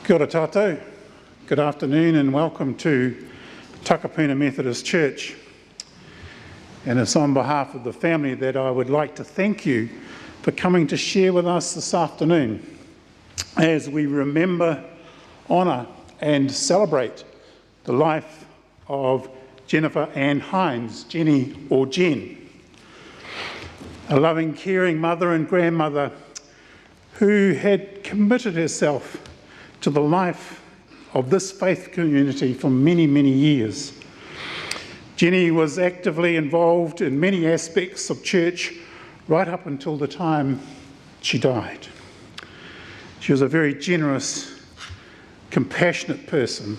Kia ora tātou. Good afternoon and welcome to Takapuna Methodist Church. And it's on behalf of the family that I would like to thank you for coming to share with us this afternoon as we remember, honour and celebrate the life of Jennifer Ann Hines, Jenny or Jen, a loving, caring mother and grandmother who had committed herself to the life of this faith community for many, many years. Jenny was actively involved in many aspects of church right up until the time she died. She was a very generous, compassionate person,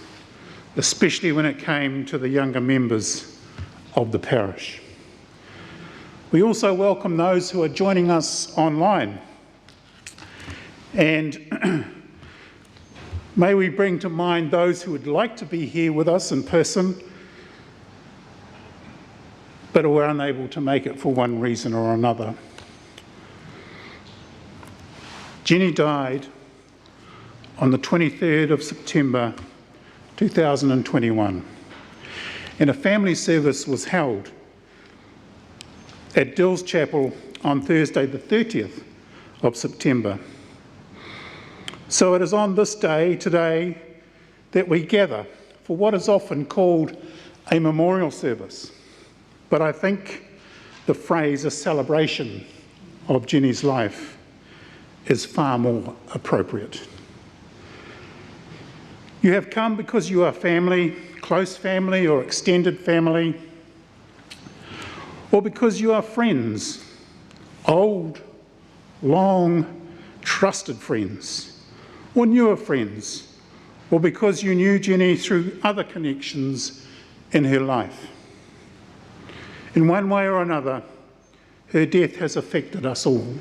especially when it came to the younger members of the parish. We also welcome those who are joining us online. And may we bring to mind those who would like to be here with us in person, but were unable to make it for one reason or another. Jenny died on the 23rd of September 2021, and a family service was held at Dills Chapel on Thursday the 30th of September. So it is on this day, today, that we gather for what is often called a memorial service. But I think the phrase a celebration of Jenny's life is far more appropriate. You have come because you are family, close family or extended family, or because you are friends, old, long, trusted friends, or newer friends, or because you knew Jenny through other connections in her life. In one way or another, her death has affected us all.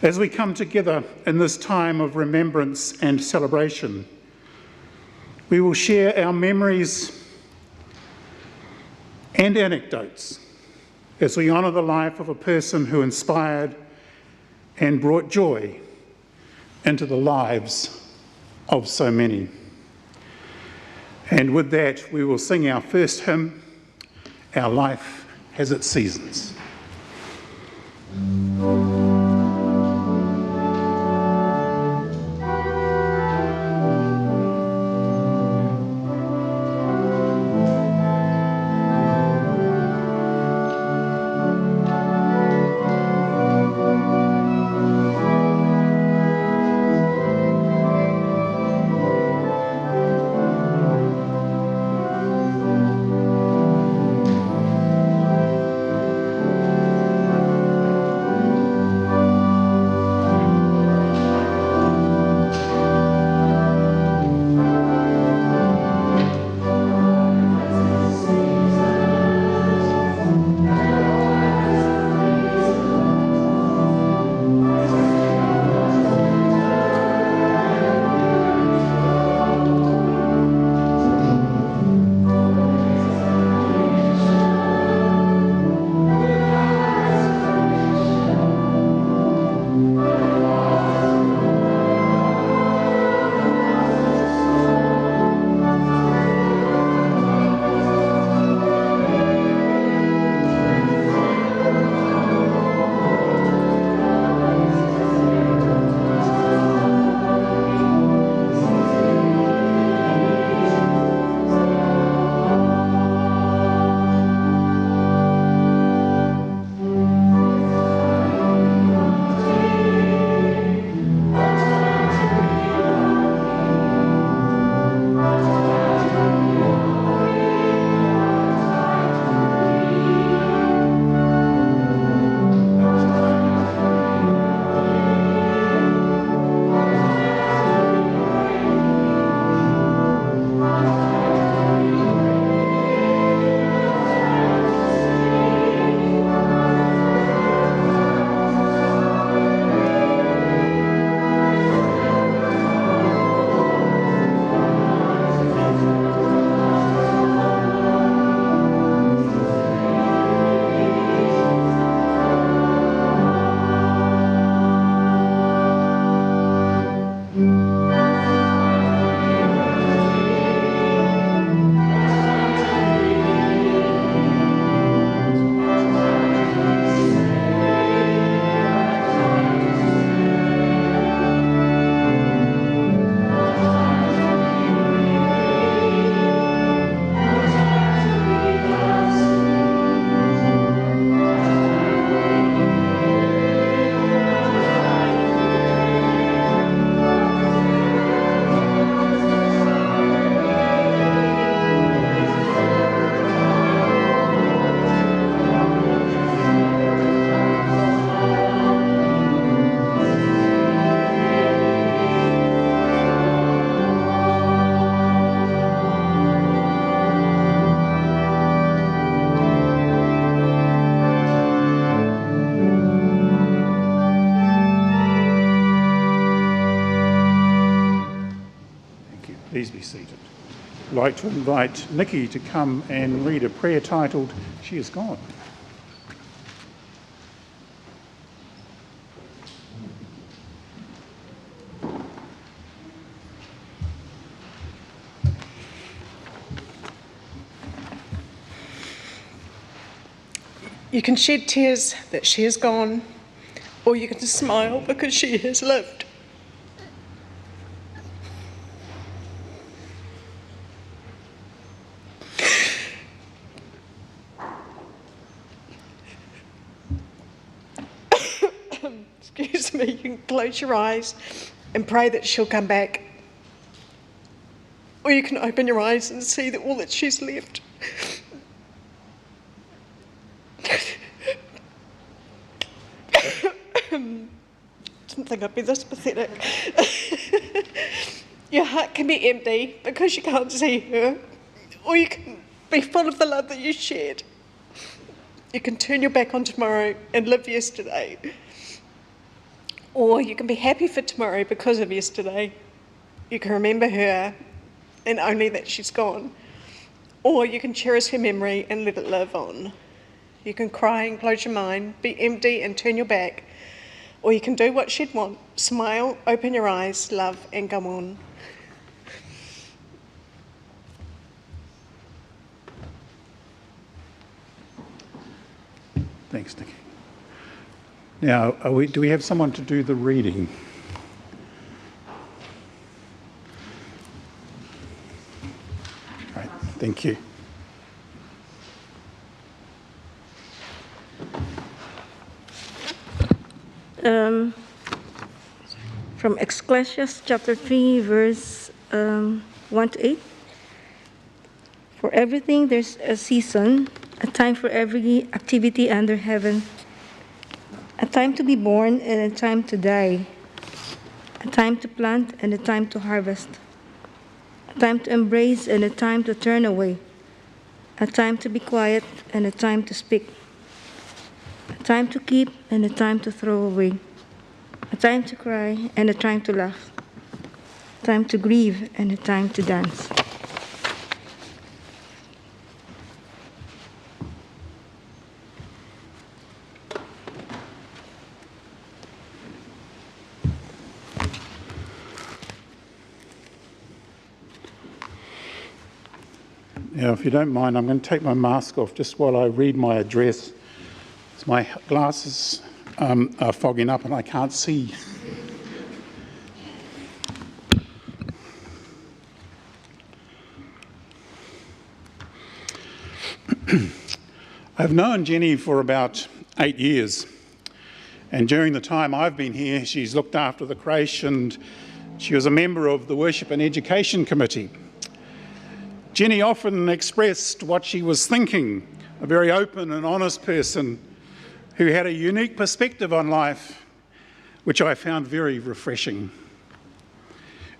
As we come together in this time of remembrance and celebration, we will share our memories and anecdotes as we honour the life of a person who inspired and brought joy into the lives of so many. And with that, we will sing our first hymn, Our Life Has Its Seasons. like to invite Nikki to come and read a prayer titled, She Is Gone. You can shed tears that she is gone, or you can smile because she has lived. Excuse me, you can close your eyes and pray that she'll come back. Or you can open your eyes and see that all that she's left. Didn't think I'd be this pathetic. Your heart can be empty because you can't see her, or you can be full of the love that you shared. You can turn your back on tomorrow and live yesterday, or you can be happy for tomorrow because of yesterday. You can remember her and only that she's gone, or you can cherish her memory and let it live on. You can cry and close your mind, be empty and turn your back, or you can do what she'd want, smile, open your eyes, love and go on. Thanks, Nikki. Now, do we have someone to do the reading? Right, thank you. From Ecclesiastes chapter 3, verse 1 to 8. For everything there's a season, a time for every activity under heaven, a time to be born and a time to die, a time to plant and a time to harvest, a time to embrace and a time to turn away, a time to be quiet and a time to speak, a time to keep and a time to throw away, a time to cry and a time to laugh, a time to grieve and a time to dance. Now, if you don't mind, I'm going to take my mask off just while I read my address. My glasses are fogging up and I can't see. I've known Jenny for about 8 years, and during the time I've been here, she's looked after the creche and she was a member of the Worship and Education Committee. Jenny often expressed what she was thinking, a very open and honest person who had a unique perspective on life, which I found very refreshing.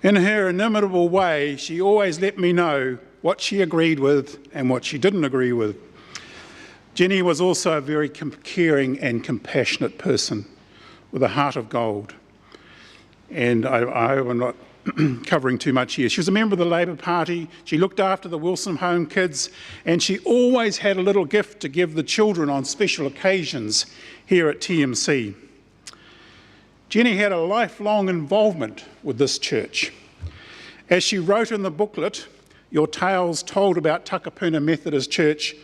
In her inimitable way, she always let me know what she agreed with and what she didn't agree with. Jenny was also a very caring and compassionate person with a heart of gold. And I'm not covering too much here. She was a member of the Labour Party. She looked after the Wilson Home kids, and she always had a little gift to give the children on special occasions here at TMC. Jenny had a lifelong involvement with this church. As she wrote in the booklet, Your Tales Told About Takapuna Methodist Church,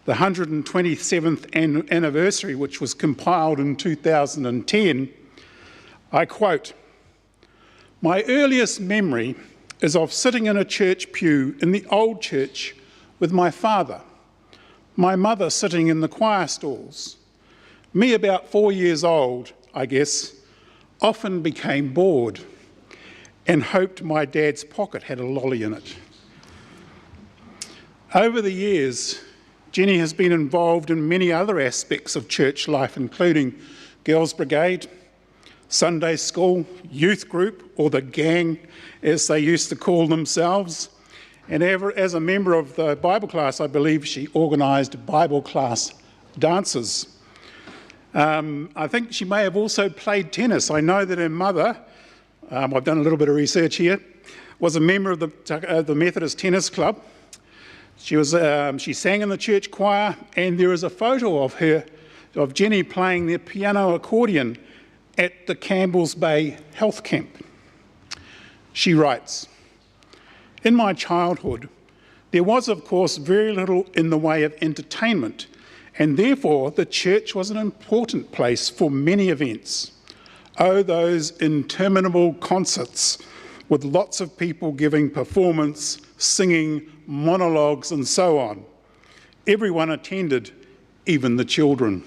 the 127th anniversary, which was compiled in 2010, I quote, "My earliest memory is of sitting in a church pew in the old church with my father, my mother sitting in the choir stalls. Me, about 4 years old, I guess, often became bored and hoped my dad's pocket had a lolly in it." Over the years, Jenny has been involved in many other aspects of church life, including Girls' Brigade, Sunday school, youth group, or the gang, as they used to call themselves. And as a member of the Bible class, I believe she organised Bible class dances. I think she may have also played tennis. I know that her mother, I've done a little bit of research here, was a member of the Methodist Tennis Club. She sang in the church choir, and there is a photo of Jenny playing the piano accordion at the Campbell's Bay Health Camp. She writes, "In my childhood, there was, of course, very little in the way of entertainment, and therefore the church was an important place for many events. Oh, those interminable concerts with lots of people giving performance, singing, monologues, and so on. Everyone attended, even the children."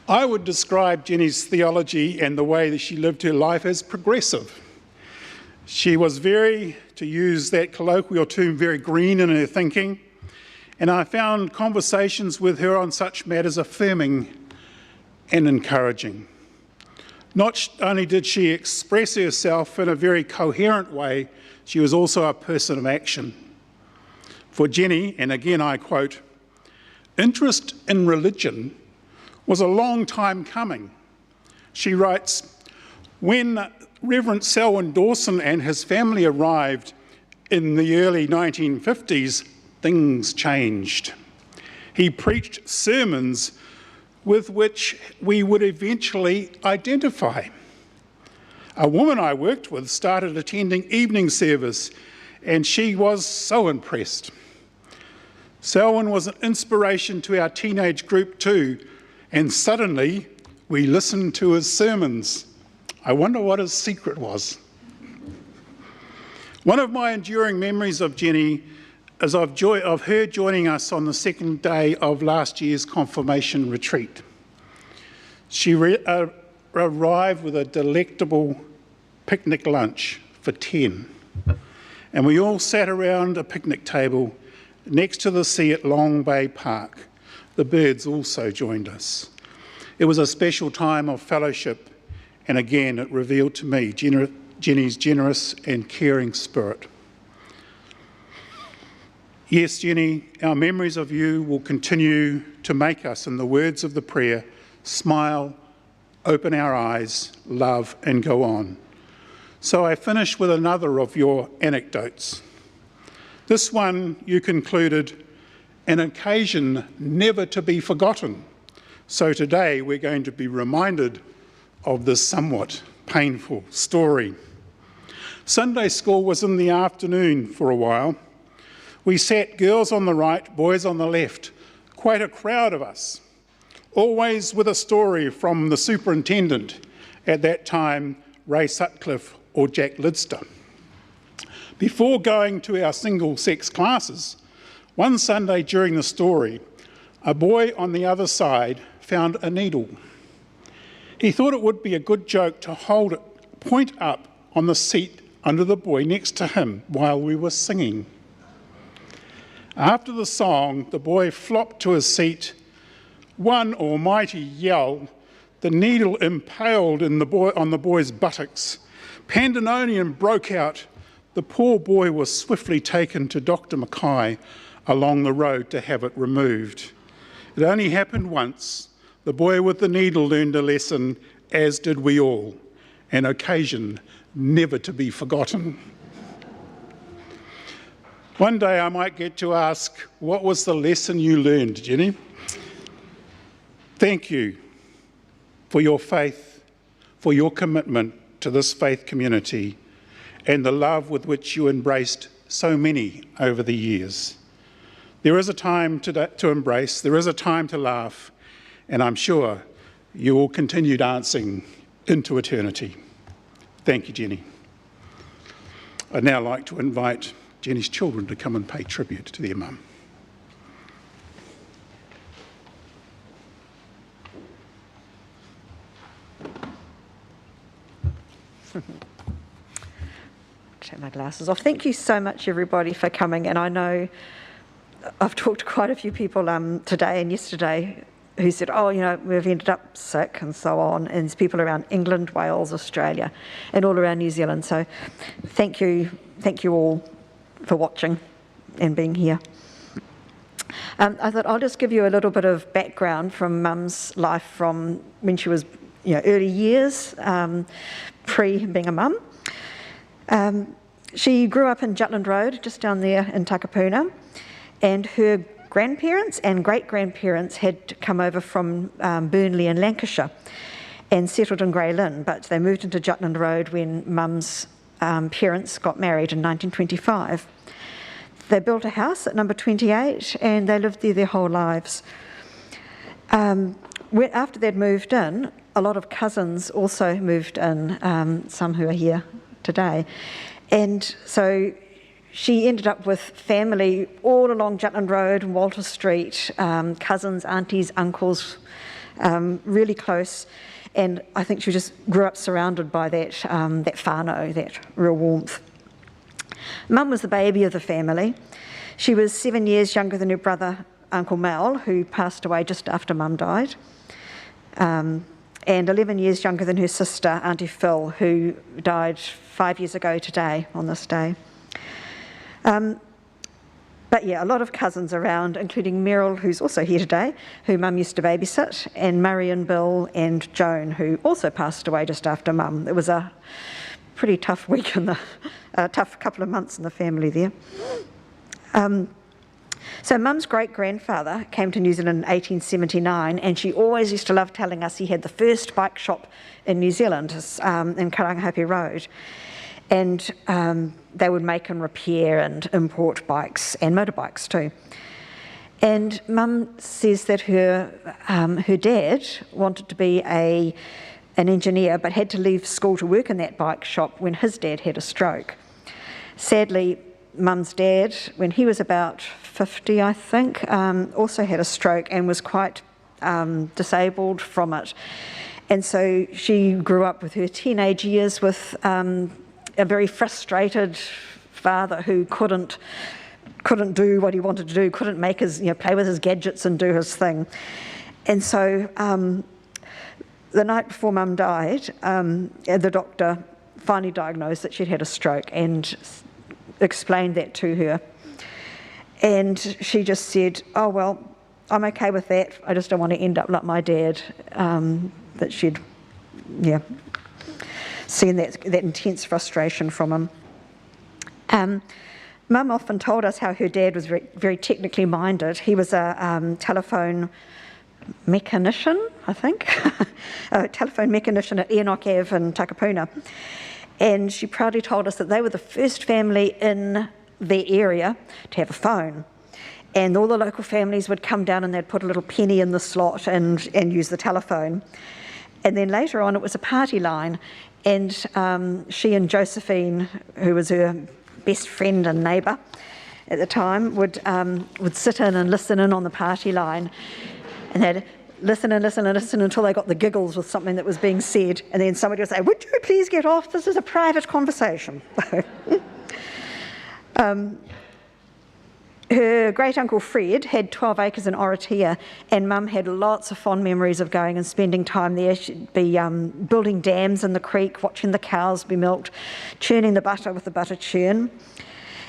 I would describe Jenny's theology and the way that she lived her life as progressive. She was very, to use that colloquial term, very green in her thinking, and I found conversations with her on such matters affirming and encouraging. Not only did she express herself in a very coherent way, she was also a person of action. For Jenny, and again I quote, "Interest in religion was a long time coming." She writes, "When Reverend Selwyn Dawson and his family arrived in the early 1950s, things changed. He preached sermons with which we would eventually identify. A woman I worked with started attending evening service, and she was so impressed. Selwyn was an inspiration to our teenage group too, and suddenly we listened to his sermons. I wonder what his secret was." One of my enduring memories of Jenny is of her joining us on the second day of last year's confirmation retreat. She arrived with a delectable picnic lunch for 10, and we all sat around a picnic table next to the sea at Long Bay Park. The birds also joined us. It was a special time of fellowship, and again it revealed to me Jenny's generous and caring spirit. Yes, Jenny, our memories of you will continue to make us, in the words of the prayer, smile, open our eyes, love, and go on. So I finish with another of your anecdotes. This one you concluded, "An occasion never to be forgotten." So today we're going to be reminded of this somewhat painful story. Sunday school was in the afternoon for a while. We sat girls on the right, boys on the left, quite a crowd of us, always with a story from the superintendent, at that time Ray Sutcliffe or Jack Lidster. Before going to our single-sex classes, one Sunday during the story, a boy on the other side found a needle. He thought it would be a good joke to hold it point up on the seat under the boy next to him while we were singing. After the song, the boy flopped to his seat. One almighty yell, the needle impaled on the boy's buttocks. Pandemonium broke out. The poor boy was swiftly taken to Dr. Mackay along the road to have it removed. It only happened once. The boy with the needle learned a lesson, as did we all. An occasion never to be forgotten. One day I might get to ask, what was the lesson you learned, Jenny? Thank you for your faith, for your commitment to this faith community, and the love with which you embraced so many over the years. There is a time to embrace, there is a time to laugh, and I'm sure you will continue dancing into eternity. Thank you, Jenny. I'd now like to invite Jenny's children to come and pay tribute to their mum. Take my glasses off. Thank you so much, everybody, for coming. And I know I've talked to quite a few people today and yesterday who said, oh, you know, we've ended up sick and so on. And there's people around England, Wales, Australia, and all around New Zealand. So thank you all for watching and being here. I thought I'll just give you a little bit of background from Mum's life from when she was, early years, pre being a mum. She grew up in Jutland Road, just down there in Takapuna, and her grandparents and great-grandparents had come over from Burnley in Lancashire and settled in Grey Lynn, but they moved into Jutland Road when Mum's parents got married in 1925. They built a house at number 28 and they lived there their whole lives. After they'd moved in, a lot of cousins also moved in, some who are here today. And so she ended up with family all along Jutland Road and Walter Street, cousins, aunties, uncles, really close. And I think she just grew up surrounded by that whānau, that real warmth. Mum was the baby of the family. She was 7 years younger than her brother, Uncle Mel, who passed away just after Mum died, and 11 years younger than her sister, Auntie Phil, who died 5 years ago today, on this day. But yeah, a lot of cousins around, including Meryl, who's also here today, who Mum used to babysit, and Murray and Bill and Joan, who also passed away just after Mum. It was a pretty tough week tough couple of months in the family there. So Mum's great-grandfather came to New Zealand in 1879, and she always used to love telling us he had the first bike shop in New Zealand, in Karangahape Road. And they would make and repair and import bikes and motorbikes too. And Mum says that her dad wanted to be an engineer but had to leave school to work in that bike shop when his dad had a stroke. Sadly, Mum's dad, when he was about 50, I think, also had a stroke and was quite disabled from it. And so she grew up with her teenage years with a very frustrated father who couldn't do what he wanted to do, couldn't make his, play with his gadgets and do his thing. And so the night before Mum died, the doctor finally diagnosed that she'd had a stroke and explained that to her. And she just said, oh, well, I'm okay with that. I just don't want to end up like my dad, that she'd, seen that intense frustration from him. Mum often told us how her dad was very, very technically minded. He was a telephone mechanician, I think, a telephone mechanician at Enoch Ave in Takapuna. And she proudly told us that they were the first family in their area to have a phone. And all the local families would come down and they'd put a little penny in the slot and use the telephone. And then later on it was a party line. And she and Josephine, who was her best friend and neighbour at the time, would sit in and listen in on the party line. And they'd listen and listen and listen until they got the giggles with something that was being said. And then somebody would say, would you please get off? This is a private conversation. Her great-uncle Fred had 12 acres in Oratia, and Mum had lots of fond memories of going and spending time there. She'd be building dams in the creek, watching the cows be milked, churning the butter with the butter churn.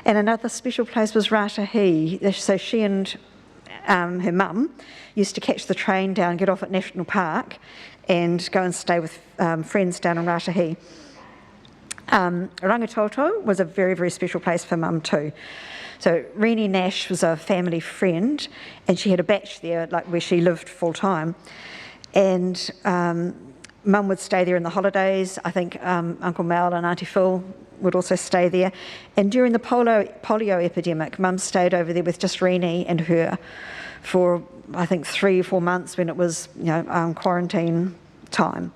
And another special place was Ratahi. So she and her mum used to catch the train down, get off at National Park, and go and stay with friends down in Ratahi. Rangitoto was a very, very special place for Mum too. So Renee Nash was a family friend, and she had a batch there, like where she lived full time. And Mum would stay there in the holidays. I think Uncle Mel and Auntie Phil would also stay there. And during the polio epidemic, Mum stayed over there with just Renee and her for, I think, 3 or 4 months when it was, quarantine time,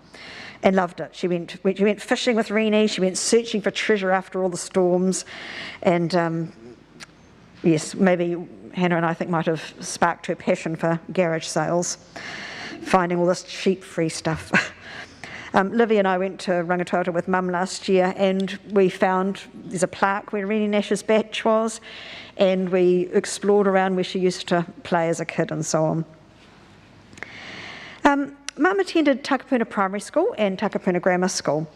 and loved it. She went fishing with Renee. She went searching for treasure after all the storms, and yes, maybe Hannah and I think might have sparked her passion for garage sales, finding all this cheap, free stuff. Livy and I went to Rangitoto with Mum last year, and we found there's a plaque where Renee Nash's batch was, and we explored around where she used to play as a kid and so on. Mum attended Takapuna Primary School and Takapuna Grammar School.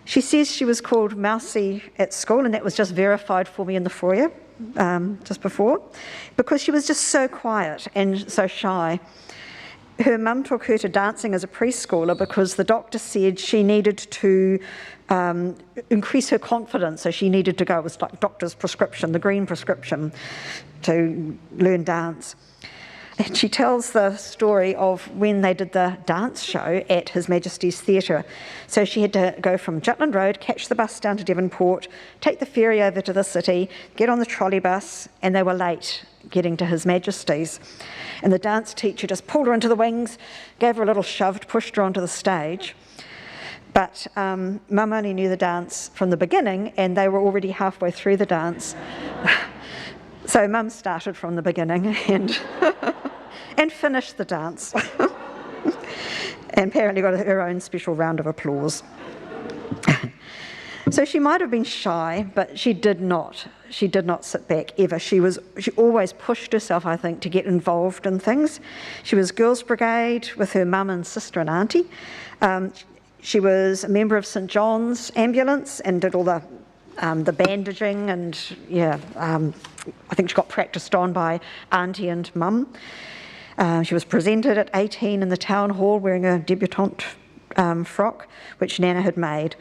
She says she was called Mousie at school, and that was just verified for me in the foyer just before, because she was just so quiet and so shy. her mum took her to dancing as a preschooler because the doctor said she needed to increase her confidence, so she needed to go, it was like doctor's prescription, the green prescription, to learn dance. And she tells the story of when they did the dance show at His Majesty's Theatre. So she had to go from Jutland Road, catch the bus down to Devonport, take the ferry over to the city, get on the trolley bus, and they were late getting to His Majesty's. And the dance teacher just pulled her into the wings, gave her a little shove, pushed her onto the stage. But Mum only knew the dance from the beginning, and they were already halfway through the dance. So Mum started from the beginning and and finished the dance. And apparently got her own special round of applause. So she might have been shy, but she did not. She did not sit back ever. She always pushed herself, I think, to get involved in things. She was Girls' Brigade with her mum and sister and auntie. She was a member of St John's Ambulance and did all the bandaging, and I think she got practiced on by auntie and mum. She was presented at 18 in the town hall wearing a debutante frock, which Nana had made.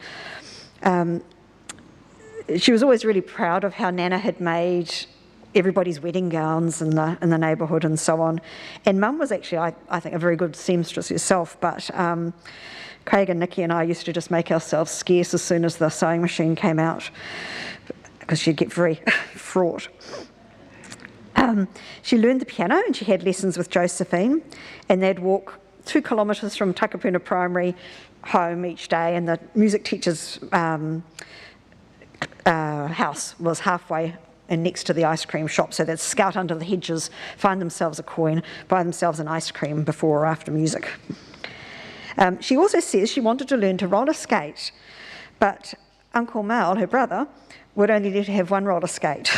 She was always really proud of how Nana had made everybody's wedding gowns in the neighbourhood and so on. And Mum was actually, I think, a very good seamstress herself, but Craig and Nikki and I used to just make ourselves scarce as soon as the sewing machine came out, because she'd get very fraught. She learned the piano and she had lessons with Josephine, and they'd walk 2 kilometres from Takapuna Primary home each day, and the music teacher's house was halfway and next to the ice cream shop, so they'd scout under the hedges, find themselves a coin, buy themselves an ice cream before or after music. She also says she wanted to learn to roller skate, but Uncle Mal, her brother, would only let her have 1 roller skate,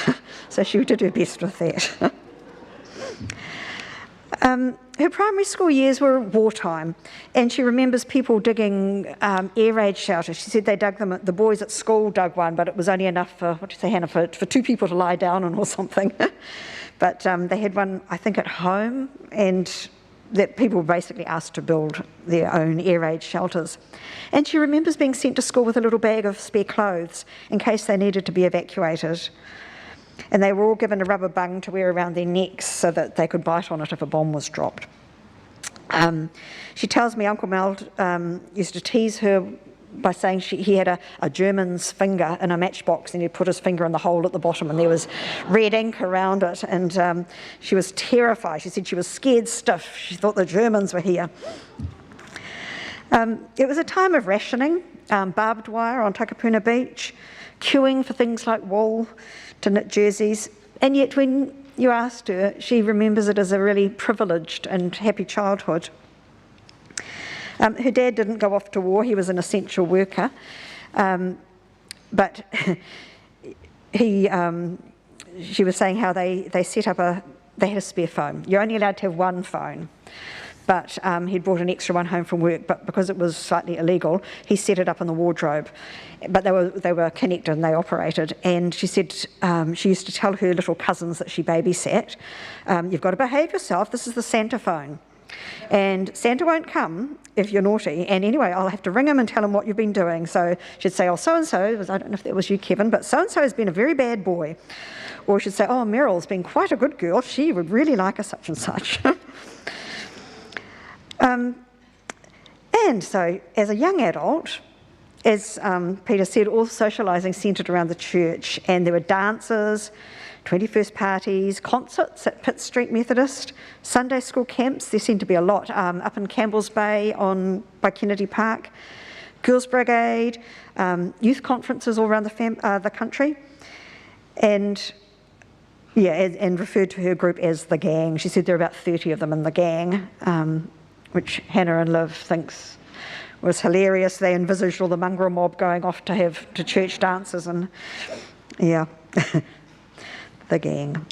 so she did her best with that. Her primary school years were wartime, and she remembers people digging air raid shelters. She said they dug them, the boys at school dug one, but it was only enough for, what do you say, Hannah, for 2 people to lie down on or something. But they had one, I think, at home, and that people were basically asked to build their own air raid shelters. And she remembers being sent to school with a little bag of spare clothes in case they needed to be evacuated. And they were all given a rubber bung to wear around their necks so that they could bite on it if a bomb was dropped. She tells me Uncle Mel used to tease her by saying he had a German's finger in a matchbox, and he'd put his finger in the hole at the bottom and there was red ink around it, and she was terrified. She said she was scared stiff. She thought the Germans were here. It was a time of rationing, barbed wire on Takapuna Beach, queuing for things like wool to knit jerseys, and yet when you asked her, she remembers it as a really privileged and happy childhood. Her dad didn't go off to war, he was an essential worker, but she was saying how they set up they had a spare phone. You're only allowed to have 1 phone, but he'd brought an extra one home from work, but because it was slightly illegal, he set it up in the wardrobe. But they were connected and they operated, and she said she used to tell her little cousins that she babysat, you've got to behave yourself, this is the Santa phone. And Santa won't come if you're naughty, and anyway, I'll have to ring him and tell him what you've been doing. So she'd say, oh, so-and-so, I don't know if that was you, Kevin, but so-and-so has been a very bad boy. Or she'd say, oh, Meryl's been quite a good girl, she would really like a such and such. And so, as a young adult, as Peter said, all socialising centred around the church, and there were dances, 21st parties, concerts at Pitt Street Methodist, Sunday school camps, there seemed to be a lot, up in Campbell's Bay by Kennedy Park, Girls' Brigade, youth conferences all around the country, and referred to her group as the gang. She said there were about 30 of them in the gang, which Hannah and Liv thinks was hilarious. They envisaged all the mongrel mob going off to church dances, and the gang.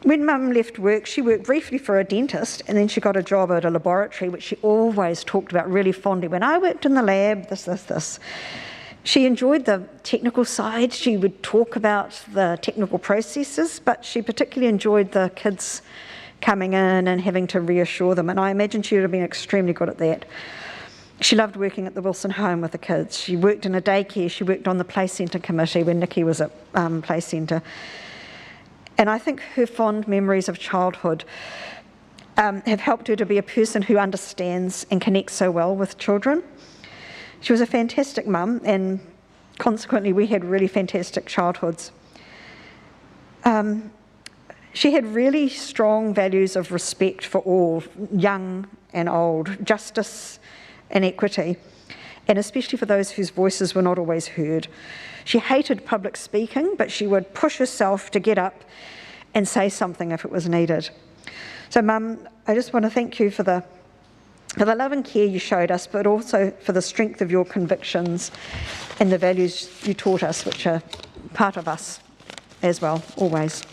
When Mum left work, she worked briefly for a dentist, and then she got a job at a laboratory, which she always talked about really fondly. When I worked in the lab, this. She enjoyed the technical side. She would talk about the technical processes, but she particularly enjoyed the kids coming in and having to reassure them, and I imagine she would have been extremely good at that. She loved working at the Wilson home with the kids. She worked in a daycare. She worked on the play centre committee when Nikki was at play centre. And I think her fond memories of childhood have helped her to be a person who understands and connects so well with children. She was a fantastic mum, and consequently we had really fantastic childhoods. She had really strong values of respect for all, young and old, justice and equity, and especially for those whose voices were not always heard. She hated public speaking, but she would push herself to get up and say something if it was needed. So, Mum, I just want to thank you for the love and care you showed us, but also for the strength of your convictions and the values you taught us, which are part of us as well, always.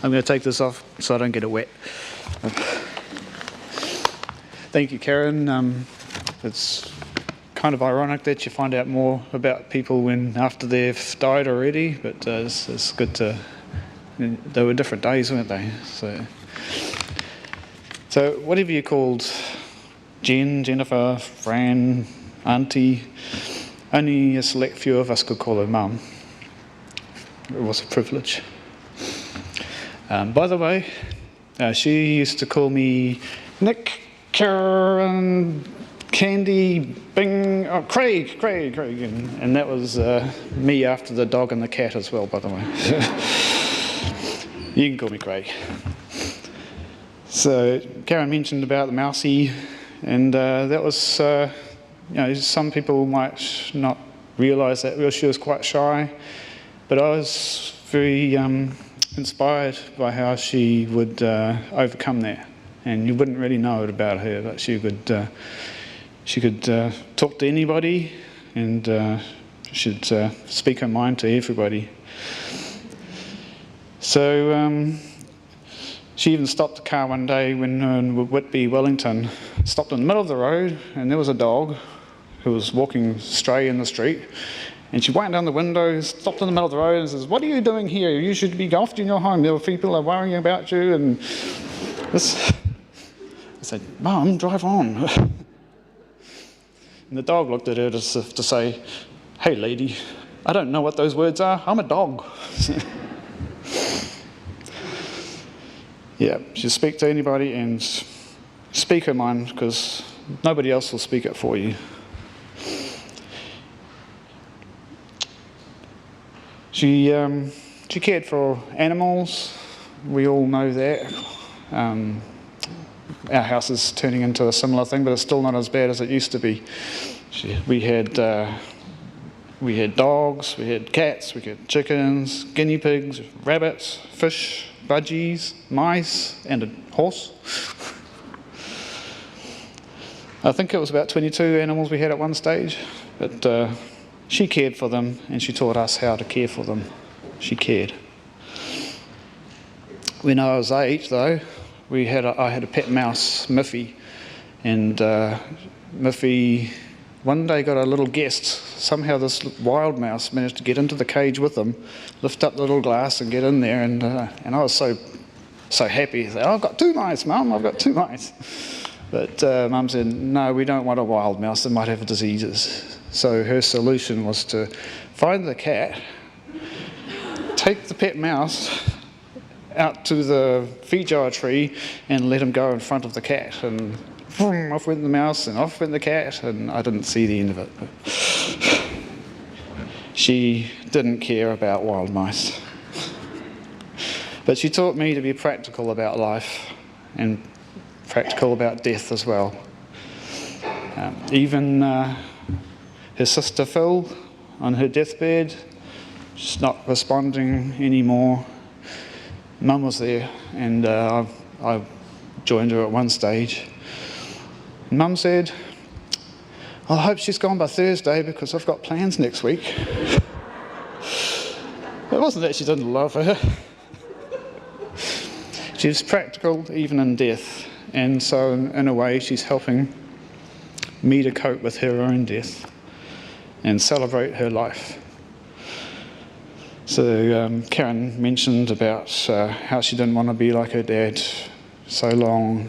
I'm going to take this off so I don't get it wet. Thank you, Karen. It's kind of ironic that you find out more about people after they've died already, but it's good to. They were different days, weren't they? So whatever you called Jen, Jennifer, Fran, Auntie, only a select few of us could call her Mum. It was a privilege. By the way, she used to call me Nick, Karen, Candy, Bing, Craig, and that was me after the dog and the cat as well, by the way. You can call me Craig. So Karen mentioned about the mousie, and that was, some people might not realise that. Well, she was quite shy, but I was very inspired by how she would overcome that, and you wouldn't really know it about her, but she could talk to anybody, and she'd speak her mind to everybody. So she even stopped the car one day when in Whitby, Wellington, stopped in the middle of the road, and there was a dog who was walking stray in the street. And she went down the window, stopped in the middle of the road and says, "What are you doing here? You should be off in your home. There are people are worrying about you." And this, I said, "Mum, drive on." And the dog looked at her as if to say, "Hey, lady, I don't know what those words are. I'm a dog." Yeah, she'll speak to anybody and speak her mind, because nobody else will speak it for you. She cared for animals. We all know that. Our house is turning into a similar thing, but it's still not as bad as it used to be. We had dogs, we had cats, we had chickens, guinea pigs, rabbits, fish, budgies, mice, and a horse. I think it was about 22 animals we had at one stage, but she cared for them, and she taught us how to care for them. She cared. When I was 8, though, I had a pet mouse, Miffy, and Miffy one day got a little guest. Somehow this wild mouse managed to get into the cage with them, lift up the little glass and get in there, and I was so happy. I said, "Oh, I've got 2 mice, Mum, I've got 2 mice." But Mum said, "No, we don't want a wild mouse, they might have diseases." So her solution was to find the cat, take the pet mouse out to the feijoa tree and let him go in front of the cat, and boom, off went the mouse and off went the cat, and I didn't see the end of it. She didn't care about wild mice. But she taught me to be practical about life and practical about death as well. Even her sister Phil, on her deathbed, she's not responding anymore. Mum was there, and I joined her at one stage. Mum said, I hope she's gone by Thursday because I've got plans next week. It wasn't that she didn't love her. She's practical even in death, and so in a way she's helping me to cope with her own death and celebrate her life. So Karen mentioned about how she didn't want to be like her dad, so long,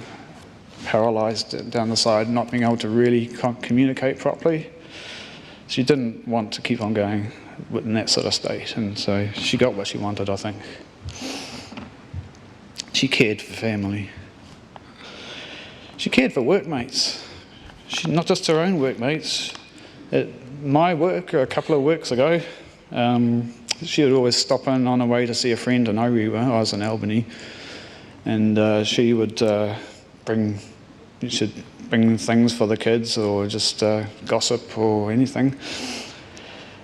paralysed down the side, not being able to really communicate properly. She didn't want to keep on going in that sort of state, and so she got what she wanted, I think. She cared for family. She cared for workmates. Not just her own workmates. At my work, a couple of weeks ago, she would always stop in on her way to see a friend in Orewa. I was in Albany, and she would bring things for the kids, or just gossip or anything.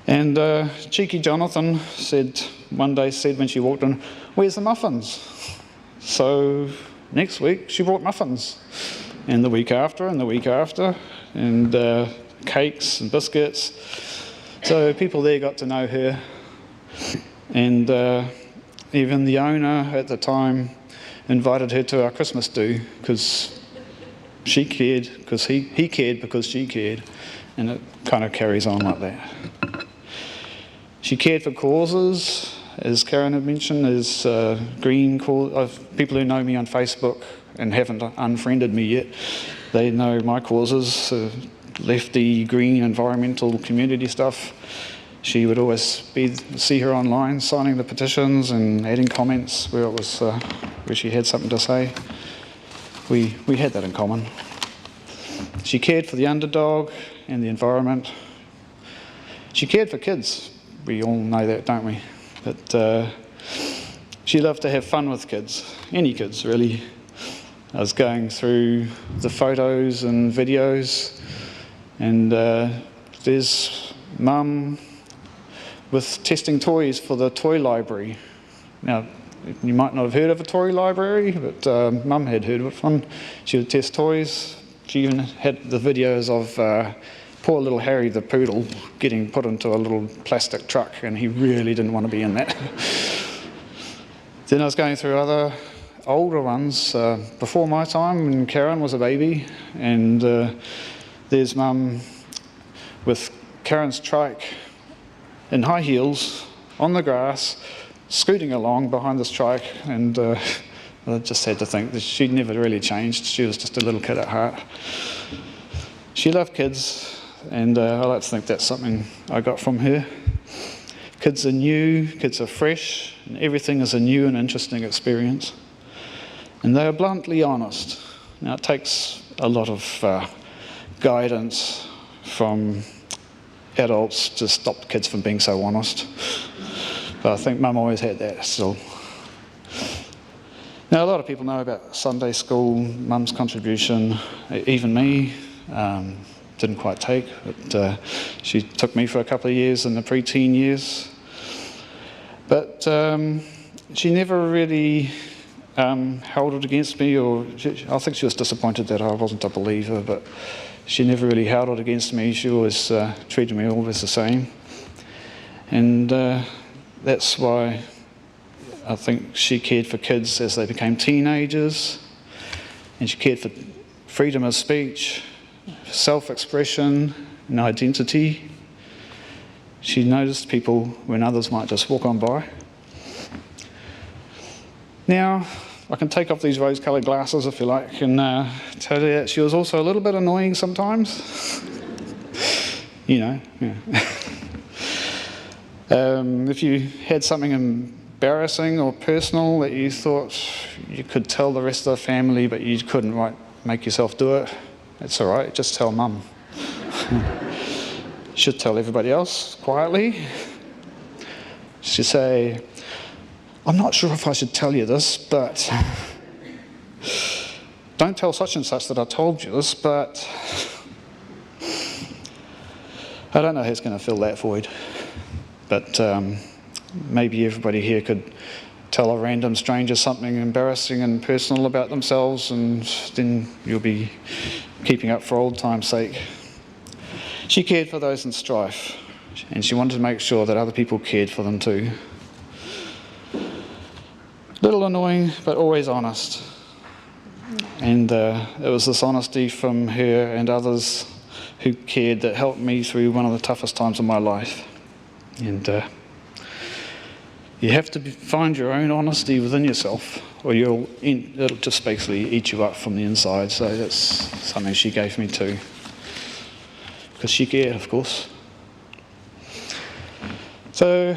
And cheeky Jonathan one day said when she walked in, "Where's the muffins?" So next week she brought muffins, and the week after, and cakes and biscuits. So people there got to know her, and even the owner at the time invited her to our Christmas do, because she cared, because he cared because she cared, and it kind of carries on like that. She cared for causes, as Karen had mentioned, as green cause. People who know me on Facebook and haven't unfriended me yet, they know my causes, lefty, green, environmental, community stuff. She would always see her online signing the petitions and adding comments where she had something to say. We had that in common. She cared for the underdog and the environment. She cared for kids. We all know that, don't we? But she loved to have fun with kids, any kids really. I was going through the photos and videos, and there's Mum with testing toys for the toy library. Now, you might not have heard of a toy library, but Mum had heard of one. She would test toys. She even had the videos of poor little Harry the poodle getting put into a little plastic truck, and he really didn't want to be in that. Then I was going through other older ones before my time, when Karen was a baby, and there's Mum with Karen's trike in high heels on the grass, scooting along behind this trike, and I just had to think that she'd never really changed. She was just a little kid at heart. She loved kids, and I like to think that's something I got from her. Kids are new, kids are fresh, and everything is a new and interesting experience. And they are bluntly honest. Now, it takes a lot of guidance from adults to stop kids from being so honest. But I think Mum always had that still. Now, a lot of people know about Sunday school, Mum's contribution, even me. Didn't quite take, but she took me for a couple of years in the pre-teen years. But she never really held it against me, I think she was disappointed that I wasn't a believer, but she never really held it against me. She always treated me always the same. And that's why I think she cared for kids as they became teenagers, and she cared for freedom of speech, self-expression and identity. She noticed people when others might just walk on by. Now, I can take off these rose-coloured glasses if you like, and tell you that she was also a little bit annoying sometimes. You know, yeah. If you had something embarrassing or personal that you thought you could tell the rest of the family, but you couldn't make yourself do it, it's all right, just tell Mum. You should tell everybody else quietly. She'd say, "I'm not sure if I should tell you this, but don't tell such and such that I told you this, but I don't know who's going to fill that void." But maybe everybody here could tell a random stranger something embarrassing and personal about themselves, and then you'll be keeping up for old time's sake. She cared for those in strife, and she wanted to make sure that other people cared for them too. Little annoying, but always honest. And it was this honesty from her and others who cared that helped me through one of the toughest times of my life. And you have to find your own honesty within yourself, or it'll just basically eat you up from the inside. So that's something she gave me too. Because she cared, of course. So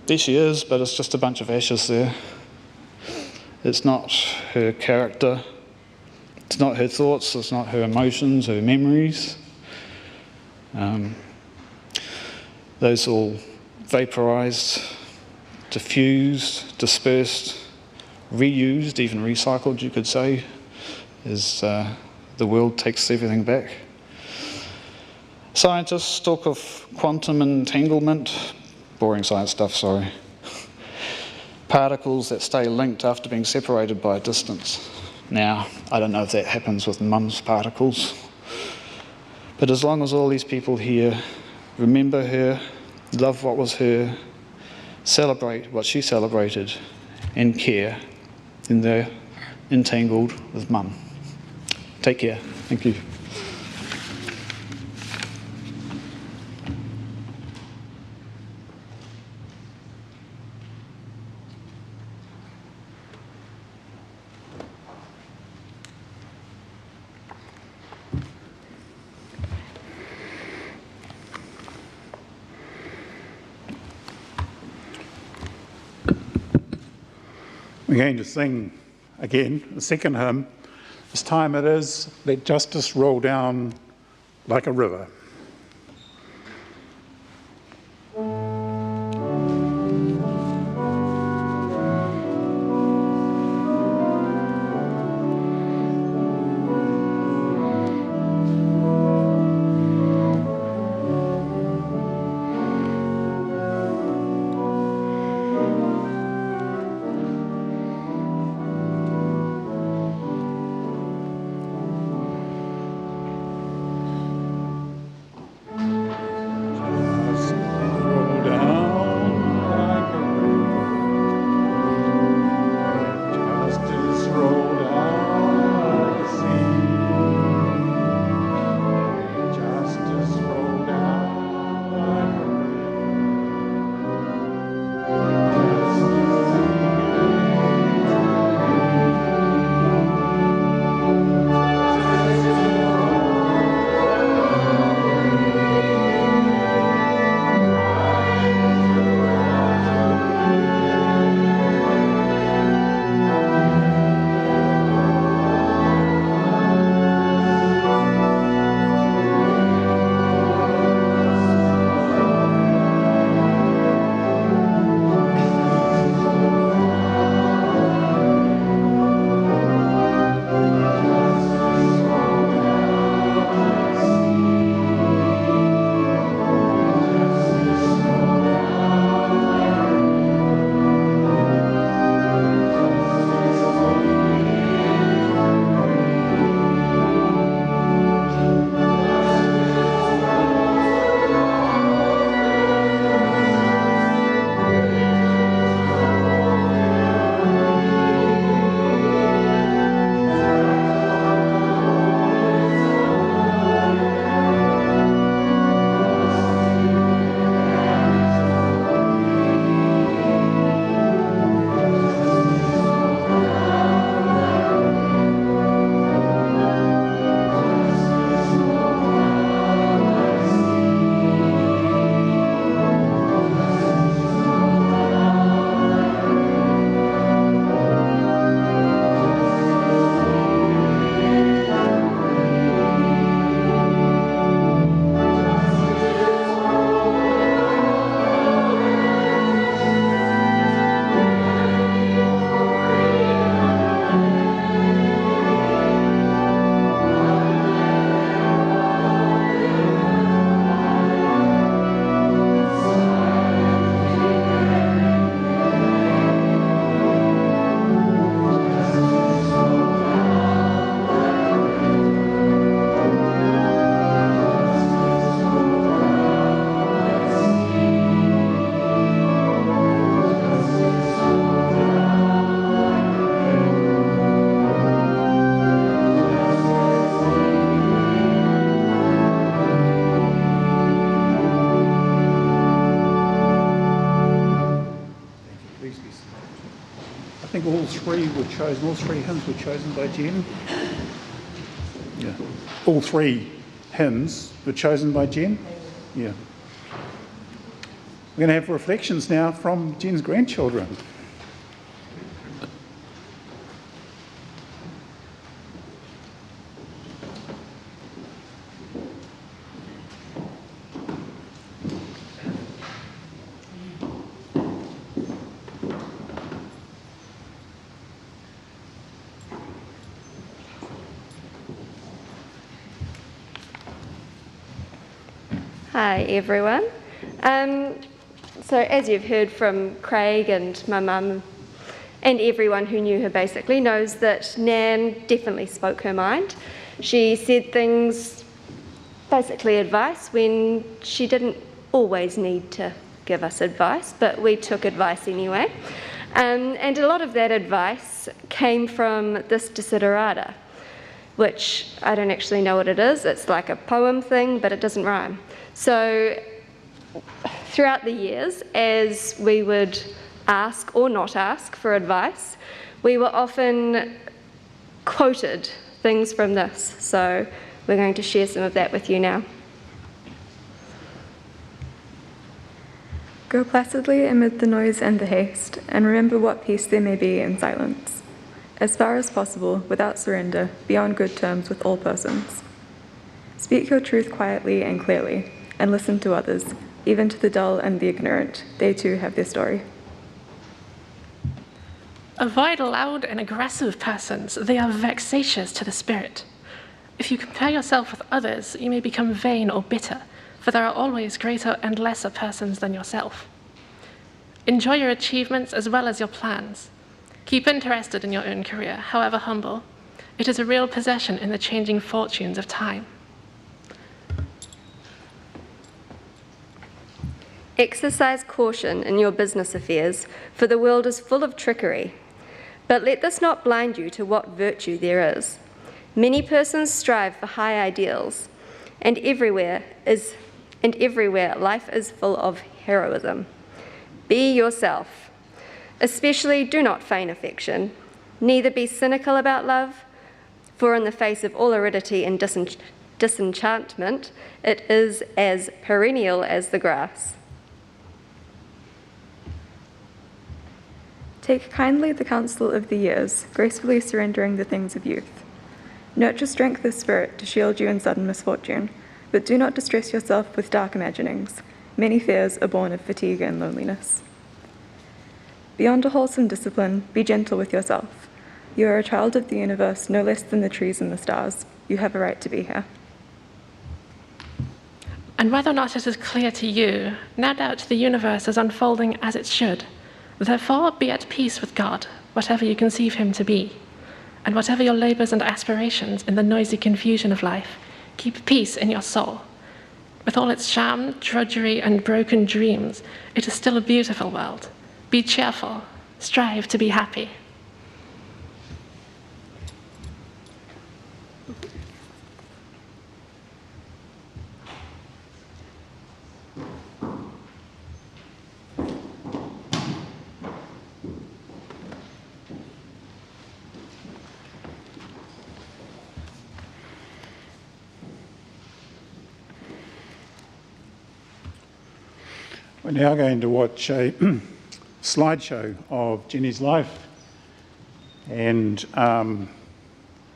there she is, but it's just a bunch of ashes there. It's not her character, it's not her thoughts, it's not her emotions, her memories. Those all vaporized, diffused, dispersed, reused, even recycled, you could say, as the world takes everything back. Scientists talk of quantum entanglement, boring science stuff, sorry. Particles that stay linked after being separated by a distance. Now, I don't know if that happens with Mum's particles, but as long as all these people here remember her, love what was her, celebrate what she celebrated, and care, then they're entangled with Mum. Take care. Thank you. We're going to sing again, the second hymn. This time it is, Let Justice Roll Down Like a River. three were chosen, all three hymns were chosen by Jen. Yeah. All three hymns were chosen by Jen. Yeah. We're going to have reflections now from Jen's grandchildren. Hi everyone. So as you've heard from Craig and my mum and everyone who knew her basically knows that Nan definitely spoke her mind. She said things, basically advice, when she didn't always need to give us advice, but we took advice anyway. And a lot of that advice came from this desiderata, which I don't actually know what it is. It's like a poem thing, but it doesn't rhyme. So throughout the years, as we would ask or not ask for advice, we were often quoted things from this. So we're going to share some of that with you now. Go placidly amid the noise and the haste, and remember what peace there may be in silence. As far as possible, without surrender, be on good terms with all persons. Speak your truth quietly and clearly, and listen to others, even to the dull and the ignorant. They too have their story. Avoid loud and aggressive persons. They are vexatious to the spirit. If you compare yourself with others, you may become vain or bitter, for there are always greater and lesser persons than yourself. Enjoy your achievements as well as your plans. Keep interested in your own career, however humble. It is a real possession in the changing fortunes of time. Exercise caution in your business affairs, for the world is full of trickery. But let this not blind you to what virtue there is. Many persons strive for high ideals, and everywhere life is full of heroism. Be yourself. Especially do not feign affection, neither be cynical about love, for in the face of all aridity and disenchantment, it is as perennial as the grass. Take kindly the counsel of the years, gracefully surrendering the things of youth. Nurture strength of spirit to shield you in sudden misfortune, but do not distress yourself with dark imaginings. Many fears are born of fatigue and loneliness. Beyond a wholesome discipline, be gentle with yourself. You are a child of the universe, no less than the trees and the stars. You have a right to be here. And whether or not it is clear to you, no doubt the universe is unfolding as it should. Therefore, be at peace with God, whatever you conceive him to be. And whatever your labors and aspirations in the noisy confusion of life, keep peace in your soul. With all its sham, drudgery, and broken dreams, it is still a beautiful world. Be cheerful. Strive to be happy. We're now going to watch a slideshow of Jenny's life, and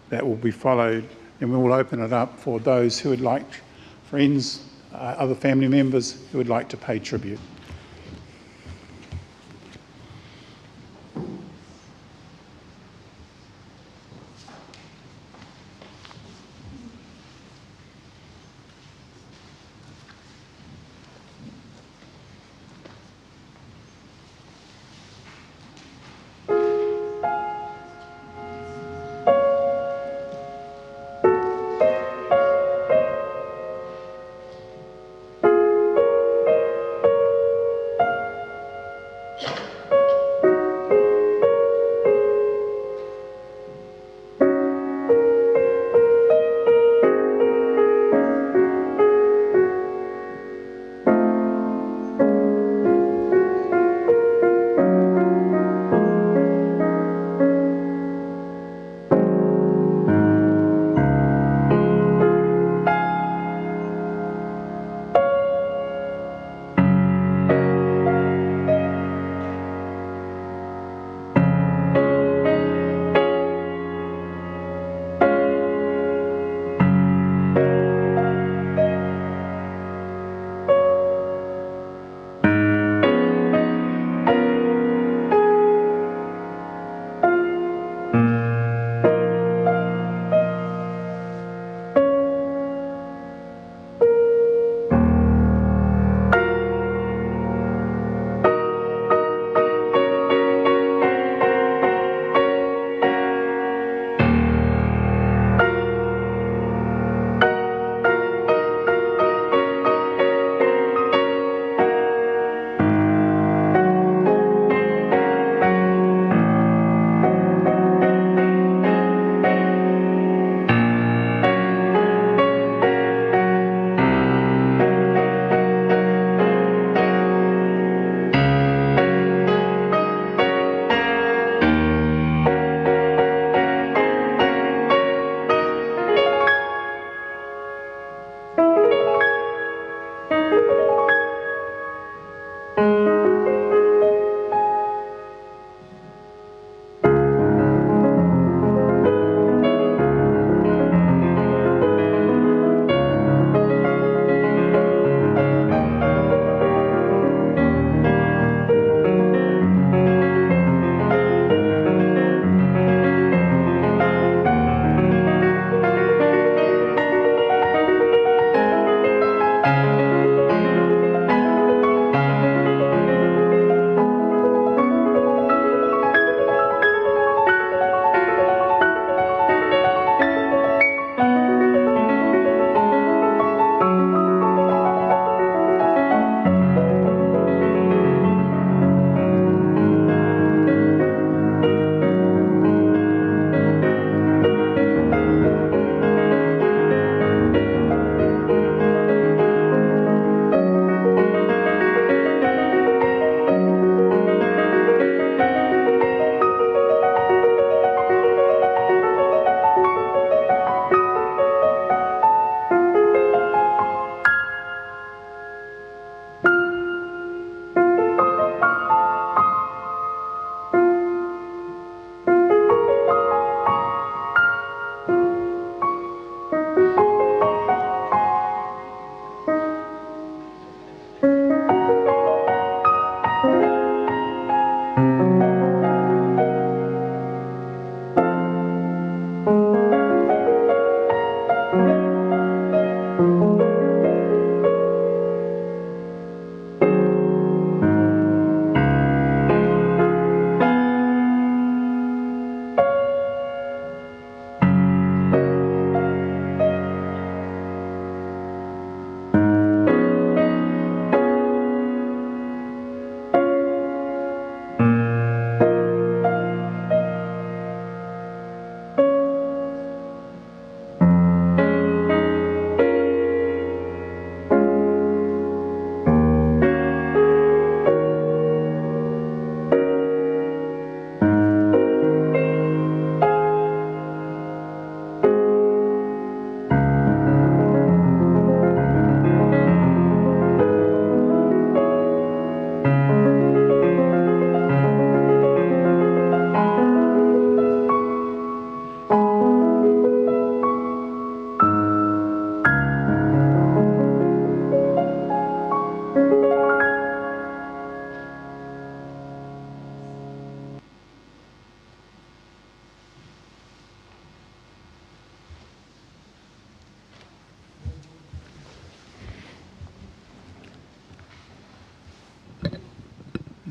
that will be followed, and we will open it up for those who would like, friends, other family members who would like to pay tribute.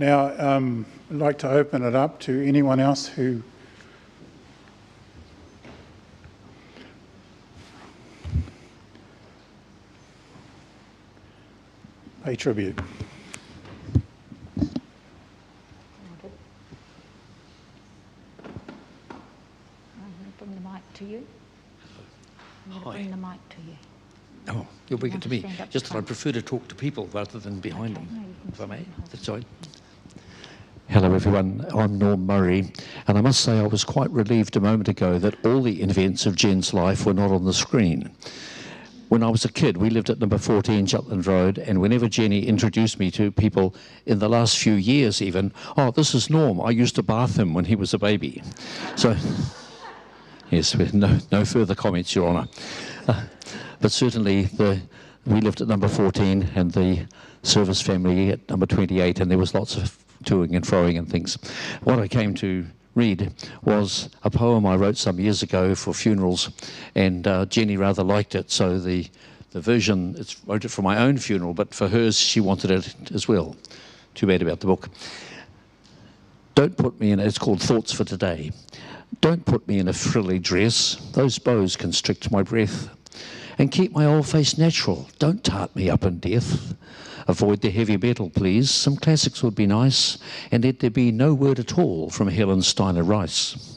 Now, I'd like to open it up to anyone else who pay tribute. I'm going to bring the mic to you. I'm going to bring the mic to you. Oh, you'll bring it to me. Stand up Just that I front. prefer to talk to people rather than behind Okay, them, no, you can if I may. stand and That's all right. Hello everyone, I'm Norm Murray, and I must say I was quite relieved a moment ago that all the events of Jen's life were not on the screen. When I was a kid, we lived at number 14 Jutland Road, and whenever Jenny introduced me to people in the last few years even, oh, this is Norm, I used to bath him when he was a baby. So, yes, no further comments, Your Honour. But certainly we lived at number 14 and the service family at number 28, and there was lots of toing and froing and things. What I came to read was a poem I wrote some years ago for funerals, and Jenny rather liked it, so the version, wrote it for my own funeral, but for hers she wanted it as well. Too bad about the book. Don't put me in, it's called Thoughts for Today. Don't put me in a frilly dress, those bows constrict my breath. And keep my old face natural, don't tart me up in death. Avoid the heavy metal, please, some classics would be nice, and let there be no word at all from Helen Steiner Rice.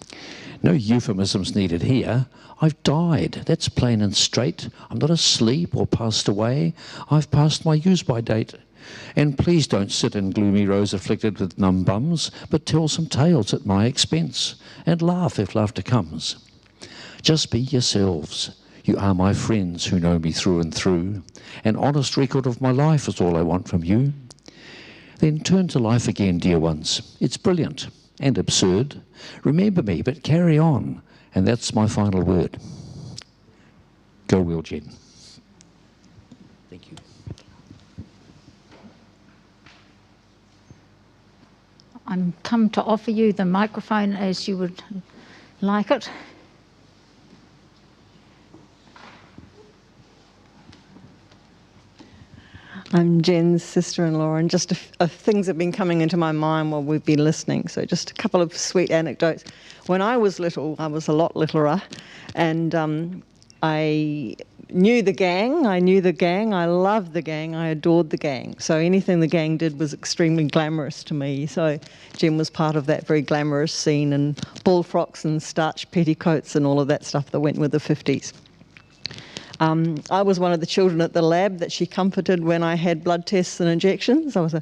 No euphemisms needed here. I've died, that's plain and straight. I'm not asleep or passed away, I've passed my use-by date. And please don't sit in gloomy rows afflicted with numb bums, but tell some tales at my expense, and laugh if laughter comes. Just be yourselves. You are my friends who know me through and through. An honest record of my life is all I want from you. Then turn to life again, dear ones. It's brilliant and absurd. Remember me, but carry on. And that's my final word. Go well, Jen. Thank you. I'm come to offer you the microphone as you would like it. I'm Jen's sister-in-law, and just things have been coming into my mind while we've been listening. So just a couple of sweet anecdotes. When I was little, I was a lot littler, and I knew the gang. I loved the gang. I adored the gang. So anything the gang did was extremely glamorous to me. So Jen was part of that very glamorous scene, and bullfrocks and starched petticoats and all of that stuff that went with the 50s. I was one of the children at the lab that she comforted when I had blood tests and injections. I was a